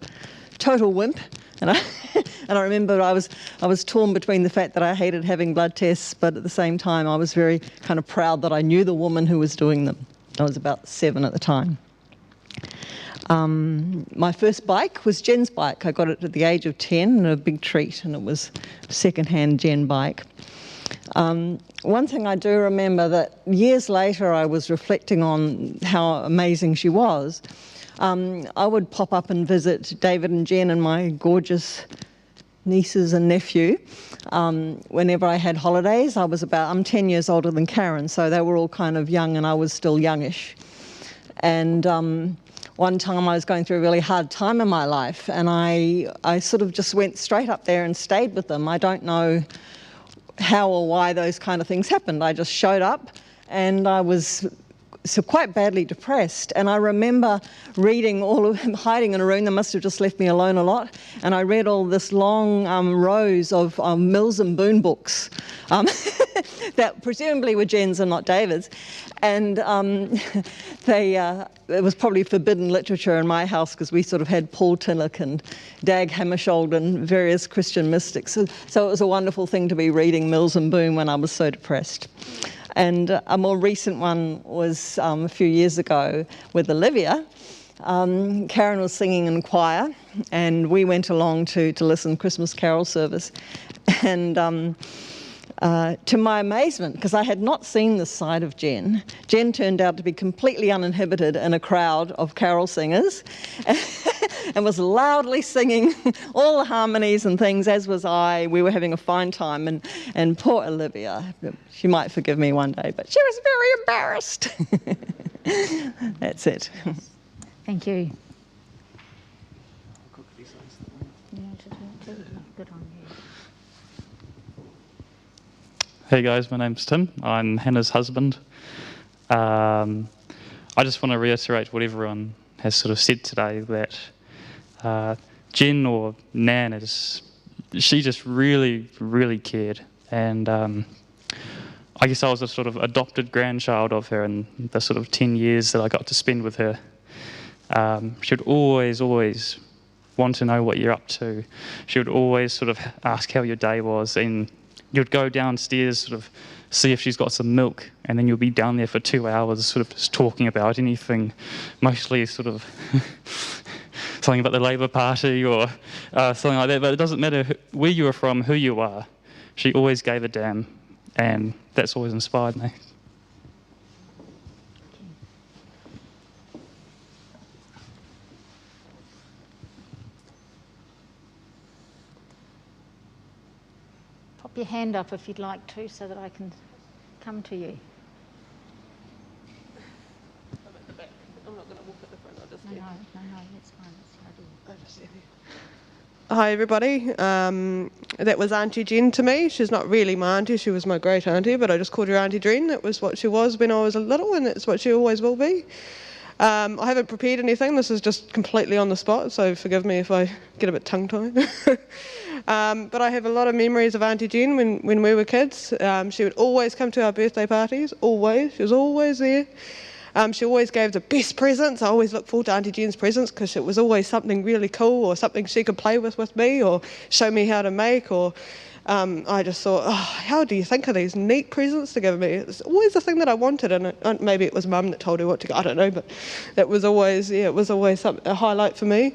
total wimp, and I remember I was torn between the fact that I hated having blood tests, but at the same time I was very kind of proud that I knew the woman who was doing them. I was about 7 at the time. My first bike was Jen's bike. I got it at the age of 10, and a big treat, and it was a second-hand Jen bike. One thing I do remember, that years later I was reflecting on how amazing she was. I would pop up and visit David and Jen and my gorgeous nieces and nephew whenever I had holidays. I'm 10 years older than Karen, so they were all kind of young and I was still youngish. And one time I was going through a really hard time in my life, and I sort of just went straight up there and stayed with them. I don't know how or why those kind of things happened. I just showed up, and I was quite badly depressed. And I remember reading hiding in a room. They must have just left me alone a lot. And I read all this long rows of Mills and Boon books that presumably were Jen's and not David's. And it was probably forbidden literature in my house, because we sort of had Paul Tillich and Dag Hammarskjöld and various Christian mystics. So it was a wonderful thing to be reading Mills and Boon when I was so depressed. And a more recent one was a few years ago with Olivia. Karen was singing in choir, and we went along to listen to Christmas carol service. And to my amazement, because I had not seen this side of Jen turned out to be completely uninhibited in a crowd of carol singers and was loudly singing all the harmonies and things, as was I. We were having a fine time, and poor Olivia, she might forgive me one day, but she was very embarrassed. That's it. Thank you. Hey guys, my name's Tim. I'm Hannah's husband. I just want to reiterate what everyone has sort of said today, that Jen, or Nan, she just really, really cared. And I guess I was a sort of adopted grandchild of her in the sort of 10 years that I got to spend with her. She would always want to know what you're up to. She would always sort of ask how your day was, and you'd go downstairs, sort of see if she's got some milk, and then you'll be down there for 2 hours sort of just talking about anything, mostly sort of something about the Labour Party or something like that, but it doesn't matter where you were from, who you are. She always gave a damn, and that's always inspired me. Pop your hand up if you'd like to, so that I can come to you. I'm at the back. I'm not going to walk at the front. I'll just No, that's fine. That's the idea. Hi everybody, that was Auntie Jen to me. She's not really my auntie, she was my great auntie, but I just called her Auntie Jen. That was what she was when I was little, and that's what she always will be. I haven't prepared anything, this is just completely on the spot, so forgive me if I get a bit tongue-tied. But I have a lot of memories of Auntie Jen when we were kids. She would always come to our birthday parties, always, she was always there. She always gave the best presents. I always look forward to Auntie Jen's presents because it was always something really cool, or something she could play with me, or show me how to make, or I just thought, oh, how do you think of these neat presents to give me? It's always the thing that I wanted, and maybe it was Mum that told her what to get, I don't know, but it was always, a highlight for me.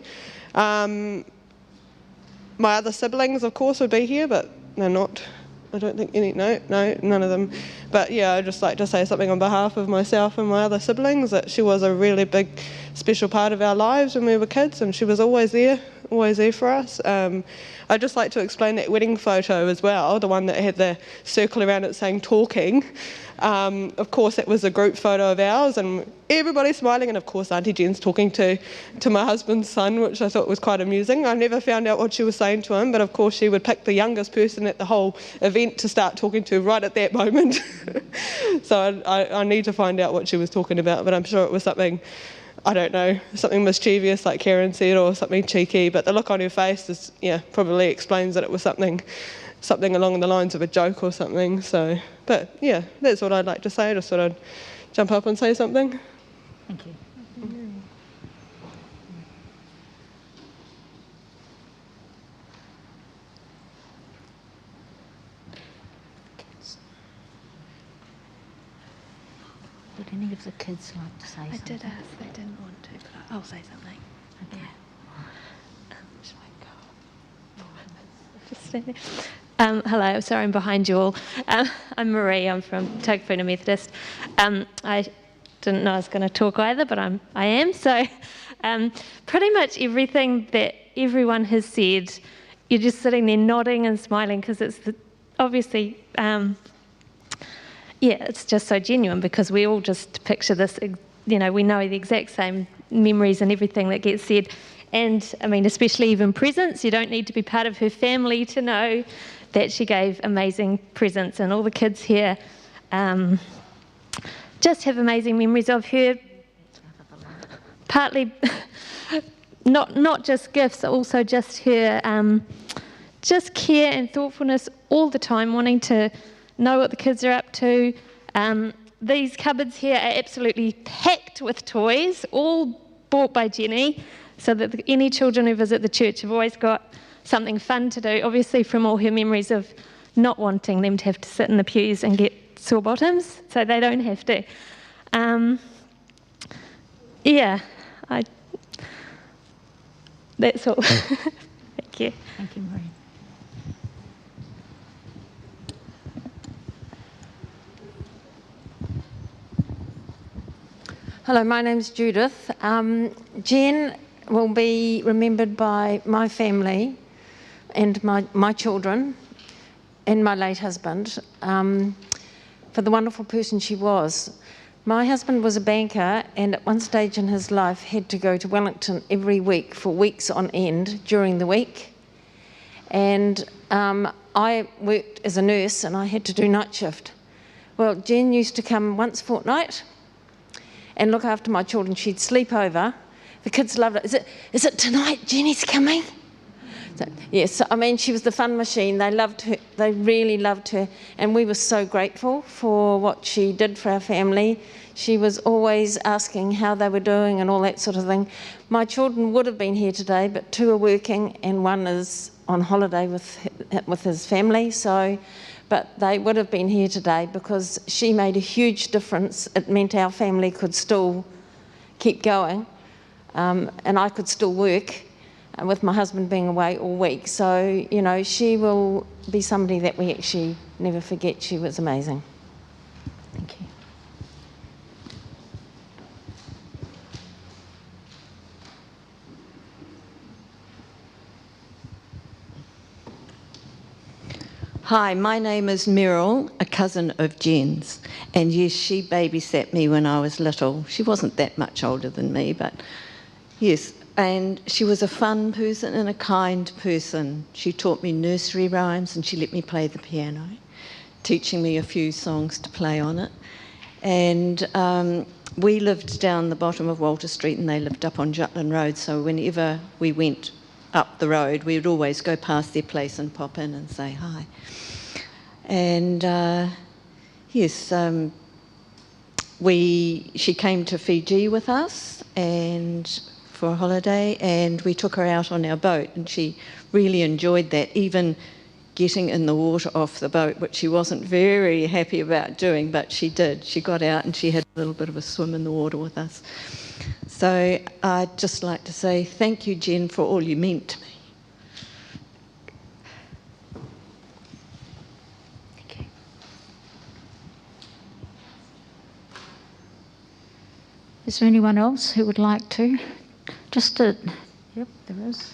My other siblings, of course, would be here, but they're not. I don't think any, no, none of them. But yeah, I'd just like to say something on behalf of myself and my other siblings, that she was a really big, special part of our lives when we were kids, and she was always there for us. I'd just like to explain that wedding photo as well, the one that had the circle around it saying talking. Of course, it was a group photo of ours, and everybody's smiling, and of course Auntie Jen's talking to my husband's son, which I thought was quite amusing. I never found out what she was saying to him, but of course she would pick the youngest person at the whole event to start talking to right at that moment. So I need to find out what she was talking about, but I'm sure it was something, I don't know, something mischievous like Karen said, or something cheeky, but the look on her face is, probably explains that it was something along the lines of a joke or something. So, but yeah, that's what I'd like to say. I just thought I'd jump up and say something. Thank you. Would any of the kids like to say something? I did ask, they didn't want to, but I'll say something. Okay. Hello, sorry I'm behind you all. I'm Marie, I'm from Takapuna Methodist. I didn't know I was going to talk either, but I am. So pretty much everything that everyone has said, you're just sitting there nodding and smiling, because it's obviously, it's just so genuine, because we all just picture this, we know the exact same memories and everything that gets said. And I mean, especially even presents, you don't need to be part of her family to know that she gave amazing presents, and all the kids here just have amazing memories of her. Partly not just gifts, also just her just care and thoughtfulness all the time, wanting to know what the kids are up to. These cupboards here are absolutely packed with toys, all bought by Jenny, so that any children who visit the church have always got something fun to do, obviously from all her memories of not wanting them to have to sit in the pews and get sore bottoms, so they don't have to. That's all. Thank you. Thank you, Marie. Hello, my name's Judith. Jen will be remembered by my family and my children and my late husband for the wonderful person she was. My husband was a banker, and at one stage in his life had to go to Wellington every week for weeks on end during the week. And I worked as a nurse and I had to do night shift. Well, Jen used to come once a fortnight and look after my children. She'd sleep over. The kids loved it. Is it tonight Jenny's coming? So, yes, I mean, she was the fun machine. They loved her. They really loved her. And we were so grateful for what she did for our family. She was always asking how they were doing and all that sort of thing. My children would have been here today, but 2 are working and 1 is on holiday with his family. So, but they would have been here today because she made a huge difference. It meant our family could still keep going, and I could still work with my husband being away all week. So, you know, she will be somebody that we actually never forget. She was amazing. Thank you. Hi, my name is Meryl, a cousin of Jen's. And yes, she babysat me when I was little. She wasn't that much older than me, but yes. And she was a fun person and a kind person. She taught me nursery rhymes and she let me play the piano, teaching me a few songs to play on it. And we lived down the bottom of Walter Street and they lived up on Jutland Road, so whenever we went up the road, we would always go past their place and pop in and say hi. And yes, she came to Fiji with us and for a holiday, and we took her out on our boat, and she really enjoyed that, even getting in the water off the boat, which she wasn't very happy about doing, but she did. She got out and she had a little bit of a swim in the water with us. So I'd just like to say thank you, Jen, for all you meant to me. Thank you. Is there anyone else who would like to? Yep, there is.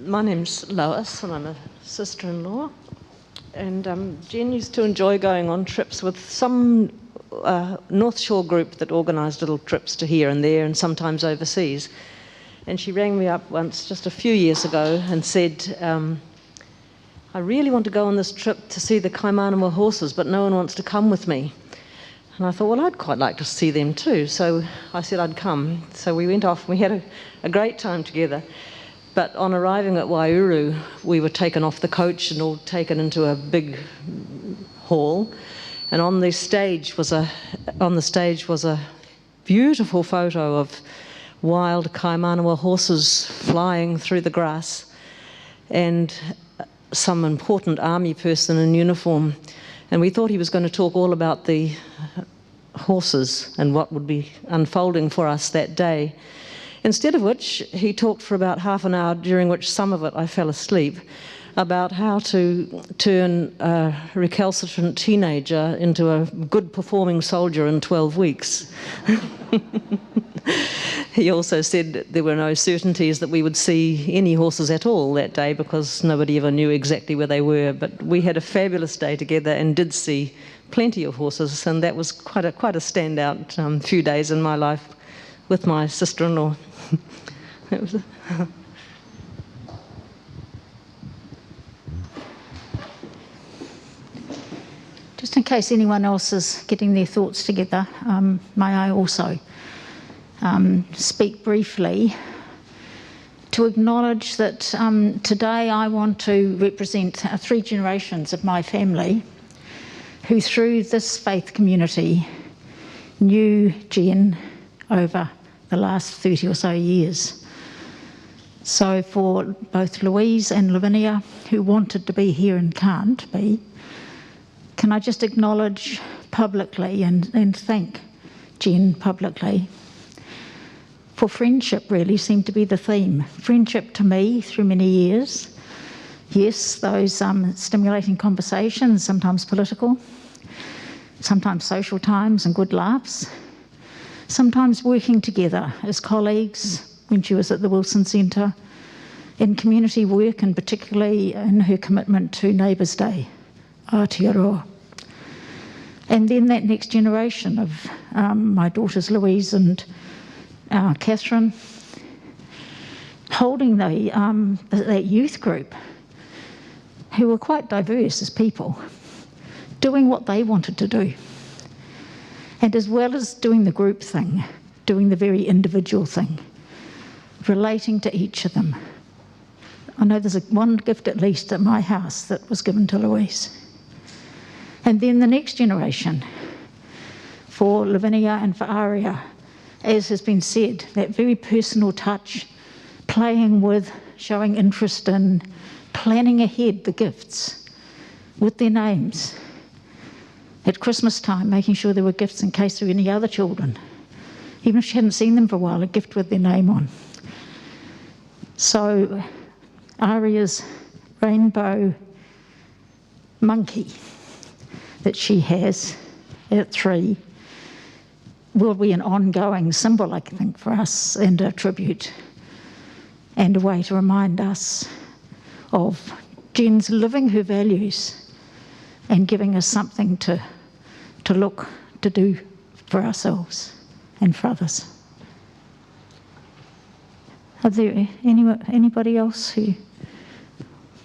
My name's Lois and I'm a sister-in-law. And Jen used to enjoy going on trips with some North Shore group that organised little trips to here and there and sometimes overseas. And she rang me up once just a few years ago and said, I really want to go on this trip to see the Kaimanawa horses, but no one wants to come with me. And I thought, well, I'd quite like to see them too. So I said I'd come. So we went off and we had a great time together. But on arriving at Waihuru, we were taken off the coach and all taken into a big hall. And on the stage was a beautiful photo of wild Kaimanawa horses flying through the grass and some important army person in uniform. And we thought he was going to talk all about the horses and what would be unfolding for us that day. Instead of which, he talked for about half an hour, during which some of it I fell asleep, about how to turn a recalcitrant teenager into a good performing soldier in 12 weeks. He also said there were no certainties that we would see any horses at all that day because nobody ever knew exactly where they were. But we had a fabulous day together and did see plenty of horses, and that was quite a standout few days in my life with my sister-in-law. Just in case anyone else is getting their thoughts together, may I also speak briefly to acknowledge that today I want to represent 3 generations of my family who through this faith community knew Jen over the last 30 or so years. So for both Louise and Lavinia, who wanted to be here and can't be, can I just acknowledge publicly and thank Jen publicly for friendship really seemed to be the theme. Friendship to me through many years. Yes, those stimulating conversations, sometimes political, sometimes social times and good laughs, sometimes working together as colleagues when she was at the Wilson Centre, in community work and particularly in her commitment to Neighbours Day, Aotearoa. And then that next generation of my daughters Louise and Catherine, holding that youth group, who were quite diverse as people, doing what they wanted to do. And as well as doing the group thing, doing the very individual thing, relating to each of them. I know there's one gift at least at my house that was given to Louise. And then the next generation, for Lavinia and for Aria, as has been said, that very personal touch, playing with, showing interest in, planning ahead the gifts with their names. At Christmas time, making sure there were gifts in case there were any other children. Even if she hadn't seen them for a while, a gift with their name on. So Aria's rainbow monkey that she has at 3 will be an ongoing symbol, I think, for us, and a tribute and a way to remind us of Jen's living her values and giving us something to do for ourselves and for others. Are there anybody else who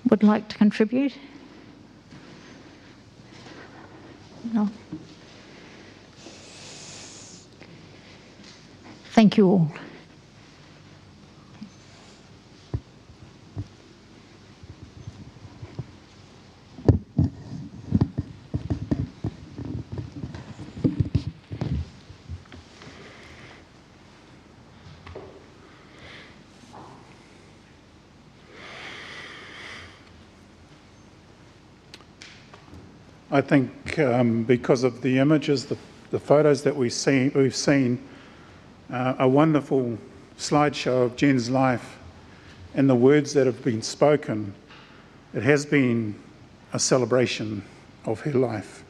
would like to contribute? No? Thank you all. I think because of the images, the photos that we've seen, a wonderful slideshow of Jen's life and the words that have been spoken, it has been a celebration of her life.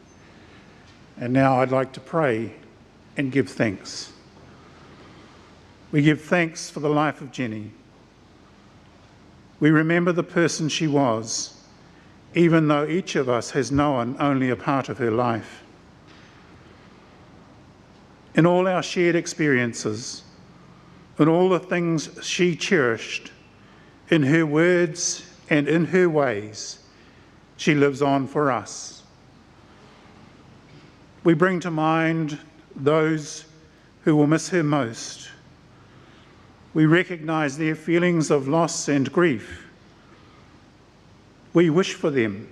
And now I'd like to pray and give thanks. We give thanks for the life of Jenny. We remember the person she was, even though each of us has known only a part of her life. In all our shared experiences, in all the things she cherished, in her words and in her ways, she lives on for us. We bring to mind those who will miss her most. We recognise their feelings of loss and grief. We wish for them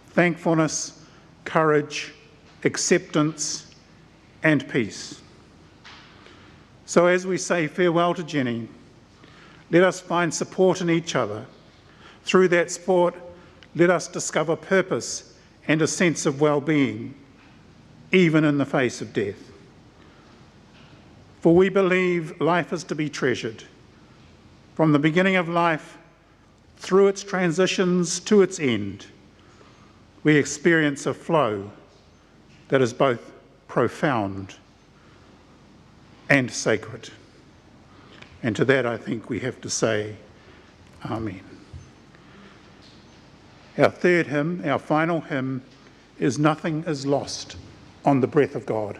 thankfulness, courage, acceptance, and peace. So as we say farewell to Jenny, let us find support in each other. Through that support, let us discover purpose and a sense of well-being, even in the face of death. For we believe life is to be treasured. From the beginning of life, through its transitions to its end, we experience a flow that is both profound and sacred. And to that, I think we have to say, Amen. Our third hymn, our final hymn, is Nothing is Lost on the Breath of God.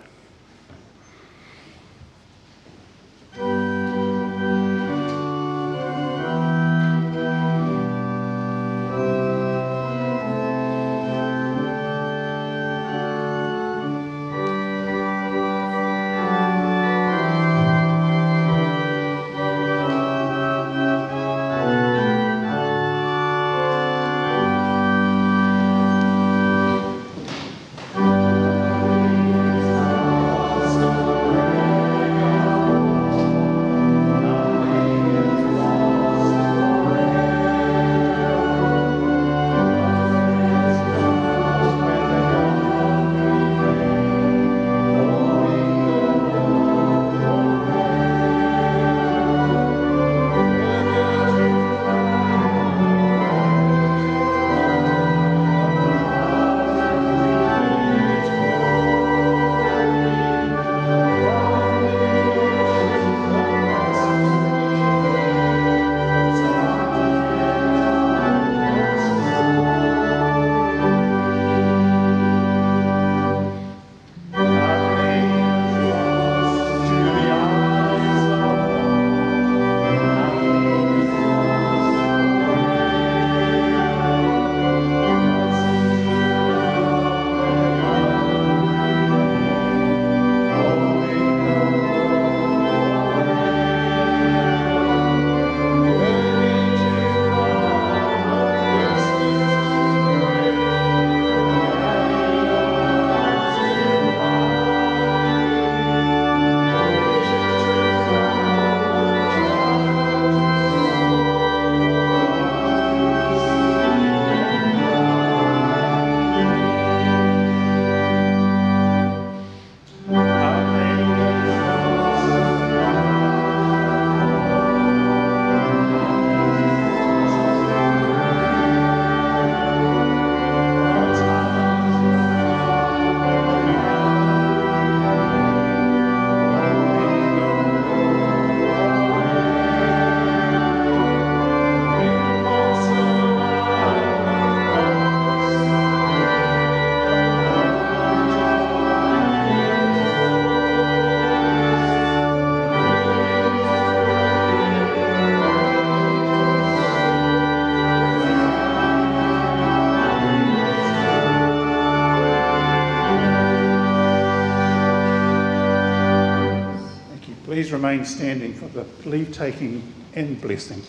remain standing for the leave-taking and blessing.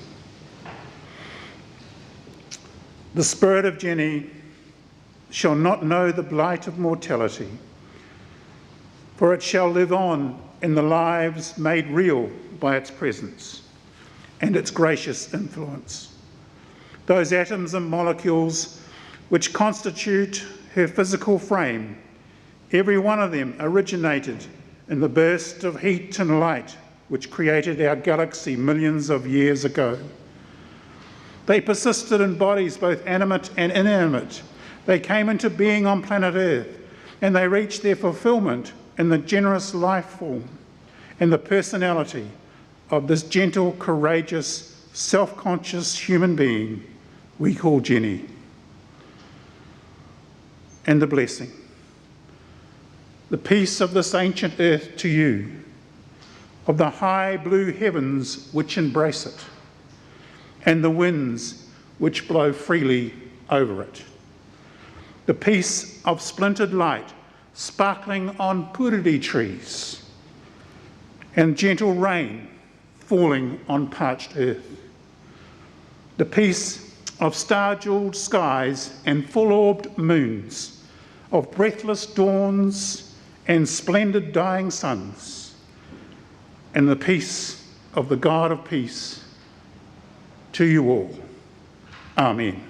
The spirit of Jenny shall not know the blight of mortality, for it shall live on in the lives made real by its presence and its gracious influence. Those atoms and molecules which constitute her physical frame, every one of them originated in the burst of heat and light which created our galaxy millions of years ago. They persisted in bodies both animate and inanimate. They came into being on planet Earth, and they reached their fulfillment in the generous life form and the personality of this gentle, courageous, self-conscious human being we call Jenny. And the blessing. The peace of this ancient earth to you, of the high blue heavens which embrace it, and the winds which blow freely over it. The peace of splintered light sparkling on puriri trees, and gentle rain falling on parched earth. The peace of star-jewelled skies and full-orbed moons, of breathless dawns and splendid dying suns, and the peace of the God of peace to you all. Amen.